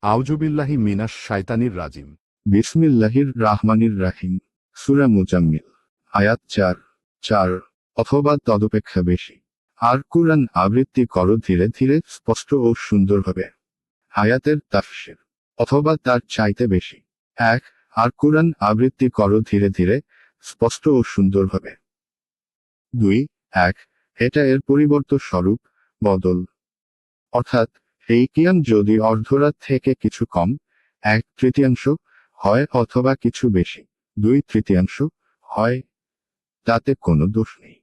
আউযুবিল্লাহি মিনাশ শাইতানির রাজিম। বিসমিল্লাহির রাহমানির রাহিম। সূরা মুজাম্মিল। আয়াত 4 অথবা তদপেক্ষা বেশি। আর কুরআন আবৃত্তি করো ধীরে ধীরে, স্পষ্ট ও সুন্দরভাবে। আয়াতের তাফসীর। অথবা তার চাইতে বেশি। 1 আর কুরআন আবৃত্তি করো ধীরে ধীরে, স্পষ্ট ও সুন্দরভাবে। 2 এটা এর পরিবর্ত স্বরূপ, বদল। অর্থাৎ এই কিয়াম যদি অর্ধরাত থেকে কিছু কম, 1/3 হয় অথবা কিছু বেশি, 2/3 হয়, তাতে কোনো দোষ নেই।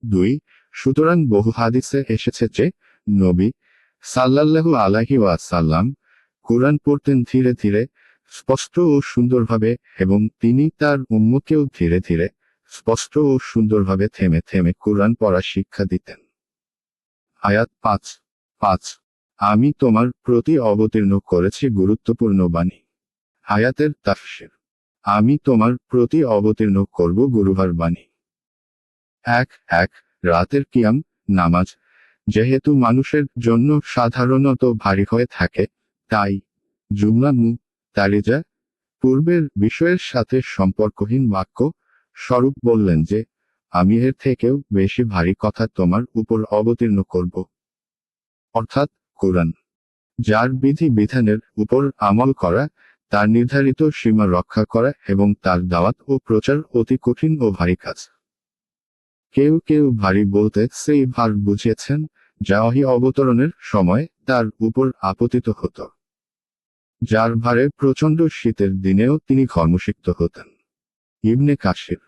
2 সুতরাং বহু হাদিসে এসেছে যে, নবী সাল্লাল্লাহু আলাইহি ওয়াসাল্লাম কুরআন পড়তেন ধীরে ধীরে, স্পষ্ট ও সুন্দরভাবে, এবং তিনি তার উম্মতকেও ধীরে ধীরে, স্পষ্ট ও সুন্দরভাবে থেমে থেমে কুরআন পড়া শিক্ষা দিতেন। আয়াত 5 আমি তোমার প্রতি অবতীর্ণ করেছি গুরুত্বপূর্ণ বাণী। আয়াতের তাফসীর। আমি তোমার প্রতি অবতীর্ণ করব গুরুভার বাণী। 1 রাতের কিয়াম, নামাজ, যেহেতু মানুষের জন্য সাধারণত ভারী হয়ে থাকে, তাই জুমলা তারিজা পূর্বের বিষয়ের সাথে সম্পর্কহীন বাক্য স্বরূপ বললেন যে, আমি এর থেকেও বেশি ভারী কথা তোমার উপর অবতীর্ণ করব। অর্থাৎ কুরআন, যার বিধি বিধানের উপর আমল করা, তার নির্ধারিত সীমা রক্ষা করা এবং তার দাওয়াত ও প্রচার অতি কঠিন ও ভারী কাজ। কেউ কেউ ভারী বলতে সেই ভার বুঝিয়েছেন, যা ওহী অবতরণের সময় তার উপর আপতিত হতো, যার ভারে প্রচণ্ড শীতের দিনেও তিনি কর্মসিক্ত হতেন। ইবনে কাসির।